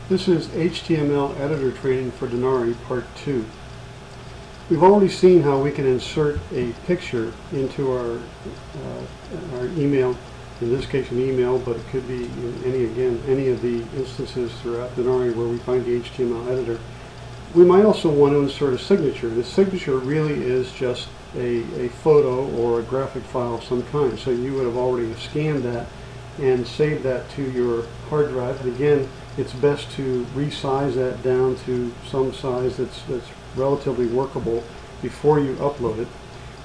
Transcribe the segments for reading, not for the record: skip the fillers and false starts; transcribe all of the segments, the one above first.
This is HTML Editor training for Denari Part 2. We've already seen how we can insert a picture into our email, in this case an email, but it could be in any of the instances throughout Denari where we find the HTML editor. We might also want to insert a signature. The signature really is just a photo or a graphic file of some kind. So you would have already scanned that and saved that to your hard drive. And again, it's best to resize that down to some size that's relatively workable before you upload it.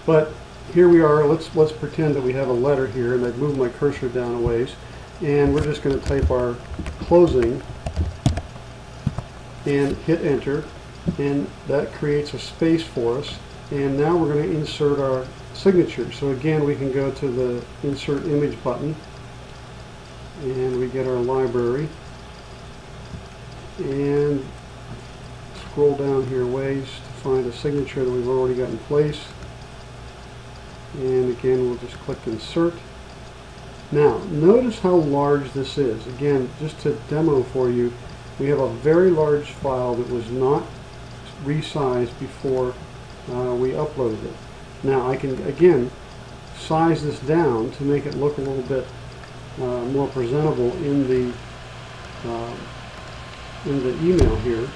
But here we are. Let's pretend that we have a letter here, and I've moved my cursor down a ways, and we're just going to type our closing and hit enter, and that creates a space for us. And now we're going to insert our signature. So again, we can go to the insert image button, and we get our library, and scroll down here ways to find a signature that we've already got in place. And again, we'll just click insert. Now notice how large this is. Again, just to demo for you, we have a very large file that was not resized before we uploaded it. Now I can again size this down to make it look a little bit more presentable in the email here.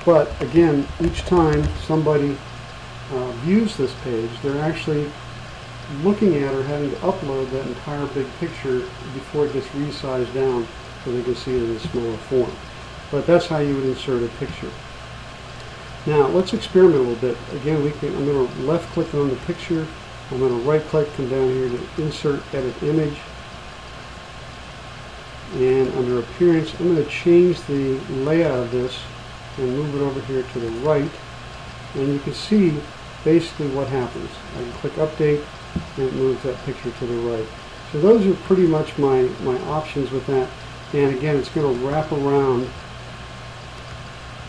But again, each time somebody views this page, they're actually looking at or having to upload that entire big picture before it gets resized down so they can see it in a smaller form. But that's how you would insert a picture. Now let's experiment a little bit. Again, I'm going to left click on the picture. I'm going to right click, come down here to insert edit image, and under appearance I'm going to change the layout of this and move it over here to the right, and you can see basically what happens. I can click update and it moves that picture to the right. So those are pretty much my options with that. And again, it's going to wrap around,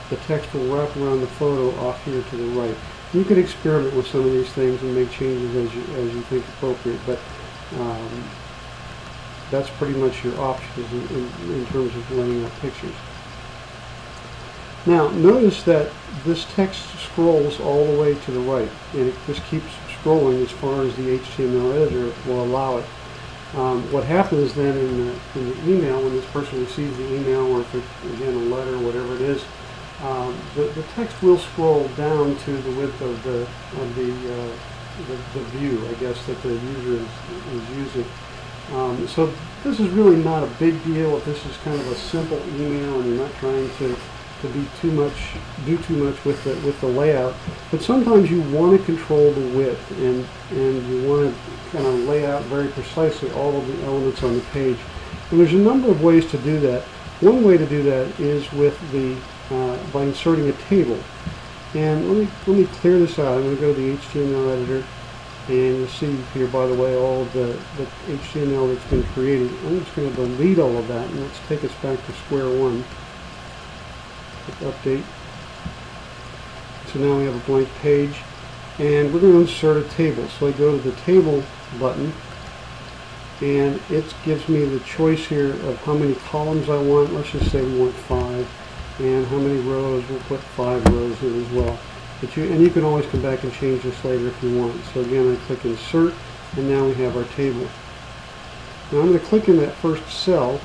the text will wrap around the photo off here to the right. You could experiment with some of these things and make changes as you think appropriate, but that's pretty much your options in terms of laying out pictures. Now notice that this text scrolls all the way to the right, and it just keeps scrolling as far as the HTML editor will allow it. What happens then in the email, when this person receives the email, or if it's again a letter, whatever it is, the text will scroll down to the width of the view, I guess, that the user is using. So this is really not a big deal if this is kind of a simple email and you're not trying to do too much with the layout. But sometimes you want to control the width, and you want to kind of lay out very precisely all of the elements on the page. And there's a number of ways to do that. One way to do that is with by inserting a table. And let me clear this out. I'm going to go to the HTML editor, and you'll see here, by the way, all of the HTML that's been created. I'm just going to delete all of that, and let's take us back to square one. Click update. So now we have a blank page, and we're going to insert a table. So I go to the table button, and it gives me the choice here of how many columns I want. Let's just say we want 5, and how many rows. We'll put 5 rows in as well. And you can always come back and change this later if you want. So again, I click insert, and now we have our table. Now I'm going to click in that first cell,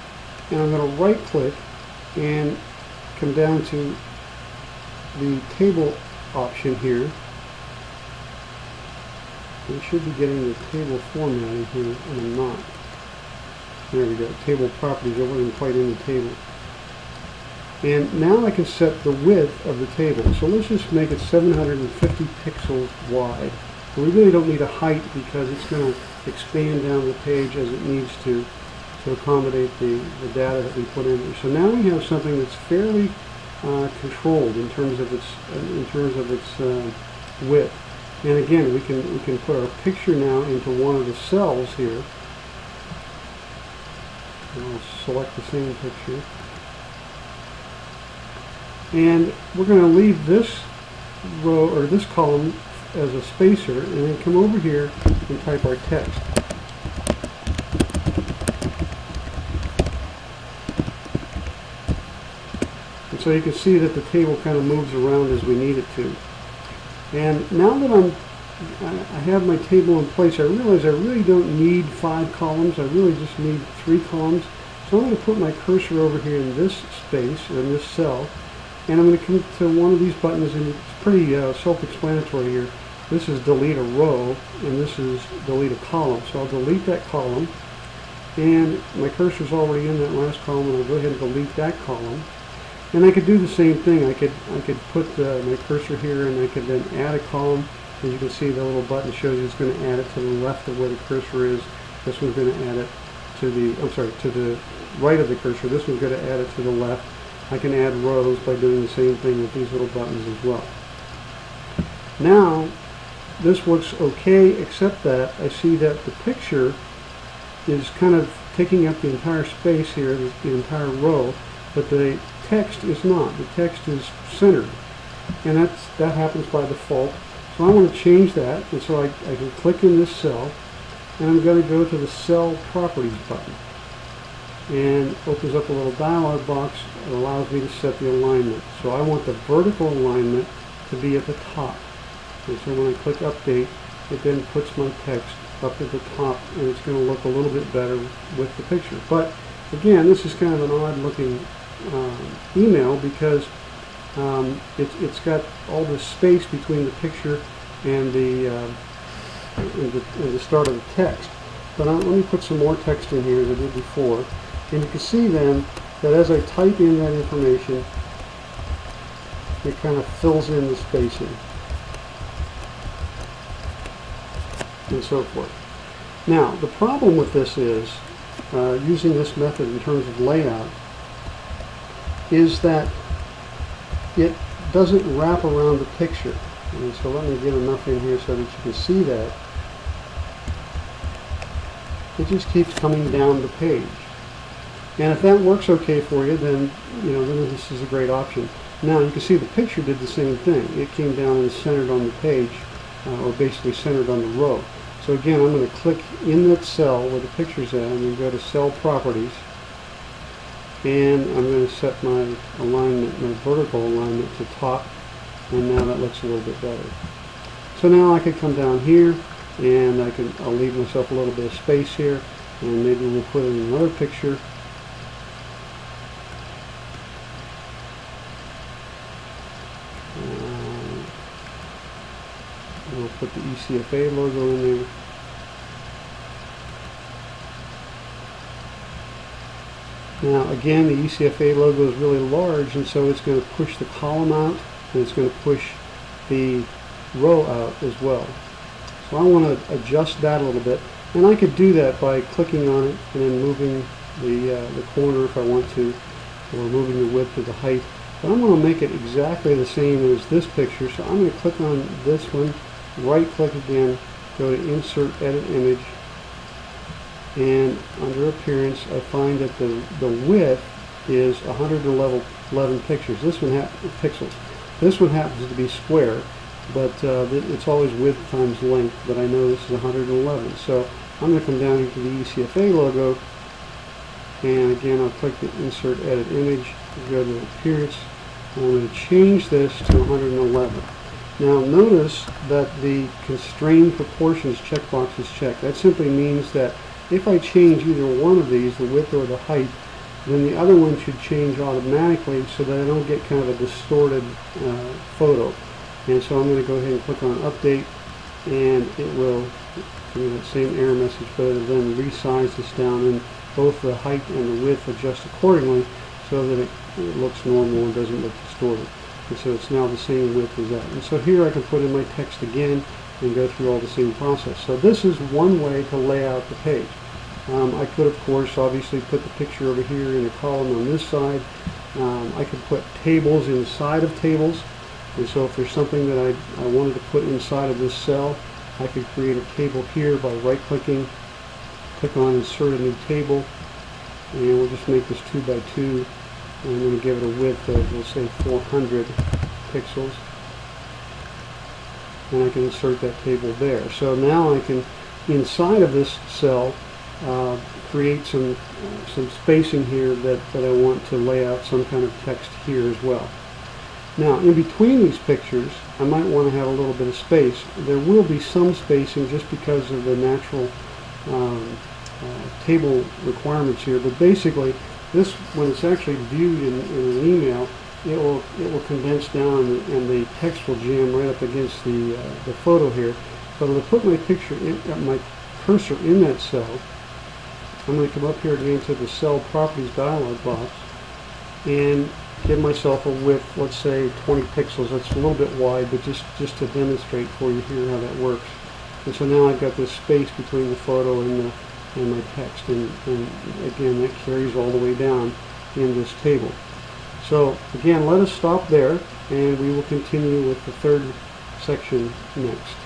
and I'm going to right click and come down to the table option here. We should be getting the table formatting here, and I'm not. There we go, table properties. I wasn't quite in the table. And now I can set the width of the table. So let's just make it 750 pixels wide. And we really don't need a height because it's going to expand down the page as it needs to accommodate the data that we put in there. So now we have something that's fairly controlled in terms of its width. And again, we can put our picture now into one of the cells here. And I'll select the same picture. And we're going to leave this row or this column as a spacer, and then come over here and type our text. And so you can see that the table kind of moves around as we need it to. And now that I have my table in place, I realize I really don't need 5 columns. I really just need 3 columns. So I'm going to put my cursor over here in this space, or in this cell, and I'm going to come to one of these buttons, and it's pretty self-explanatory here. This is delete a row, and this is delete a column. So I'll delete that column, and my cursor's already in that last column, and I'll go ahead and delete that column. And I could do the same thing. I could put my cursor here, and I could then add a column. As you can see, the little button shows you it's going to add it to the left of where the cursor is. This one's going to add it to the right of the cursor. This one's going to add it to the left. I can add rows by doing the same thing with these little buttons as well. Now, this looks okay, except that I see that the picture is kind of taking up the entire space here, the entire row, but the text is not. The text is centered, and that happens by default. So I want to change that, and so I can click in this cell, and I'm going to go to the Cell Properties button, and opens up a little dialog box that allows me to set the alignment. So I want the vertical alignment to be at the top, and so when I click Update, it then puts my text up at the top, and it's going to look a little bit better with the picture. But again, this is kind of an odd looking email because it's got all this space between the picture and the start of the text. But let me put some more text in here as I did before, and you can see then that as I type in that information, it kind of fills in the spacing and so forth. Now, the problem with this is, using this method in terms of layout, is that it doesn't wrap around the picture. And so let me get enough in here so that you can see that. It just keeps coming down the page. And if that works okay for you, then then this is a great option. Now you can see the picture did the same thing. It came down and centered on the page, or basically centered on the row. So again, I'm going to click in that cell where the picture's at, and then go to Cell Properties, and I'm going to set my alignment, my vertical alignment to top, and now that looks a little bit better. So now I could come down here, and I'll leave myself a little bit of space here, and maybe we'll put in another picture. We'll put the ECFA logo in there. Now again, the ECFA logo is really large, and so it's going to push the column out, and it's going to push the row out as well. So I want to adjust that a little bit, and I could do that by clicking on it and then moving the corner if I want to, or moving the width or the height. But I'm going to make it exactly the same as this picture, so I'm going to click on this one, right click again, go to Insert Edit Image, and under Appearance I find that the width is 111 pixels. This one happens to be square, but it's always width times length, but I know this is 111. So I'm going to come down here to the ECFA logo, and again I'll click the Insert Edit Image, go to Appearance, and I'm going to change this to 111. Now notice that the Constrain Proportions checkbox is checked. That simply means that if I change either one of these, the width or the height, then the other one should change automatically so that I don't get kind of a distorted photo. And so I'm going to go ahead and click on Update, and it will give me that same error message, but it'll then resize this down, and both the height and the width adjust accordingly so that it looks normal and doesn't look distorted. And so it's now the same width as that. And so here I can put in my text again and go through all the same process. So this is one way to lay out the page. I could, of course, obviously put the picture over here in a column on this side. I could put tables inside of tables. And so if there's something that I wanted to put inside of this cell, I could create a table here by right-clicking, click on Insert a New Table, and we'll just make this 2 by 2. And I'm going to give it a width of, we'll say, 400 pixels. And I can insert that table there. So now I can, inside of this cell, create some spacing here that I want to lay out some kind of text here as well. Now, in between these pictures, I might want to have a little bit of space. There will be some spacing just because of the natural table requirements here, but basically, this, when it's actually viewed in an email, it will condense down and the text will jam right up against the photo here. So I'm going to put my my cursor in that cell. I'm going to come up here again to the Cell Properties dialog box and give myself a width, let's say 20 pixels. That's a little bit wide, but just to demonstrate for you here how that works. And so now I've got this space between the photo and my text, and again, that carries all the way down in this table. So again, let us stop there, and we will continue with the third section next.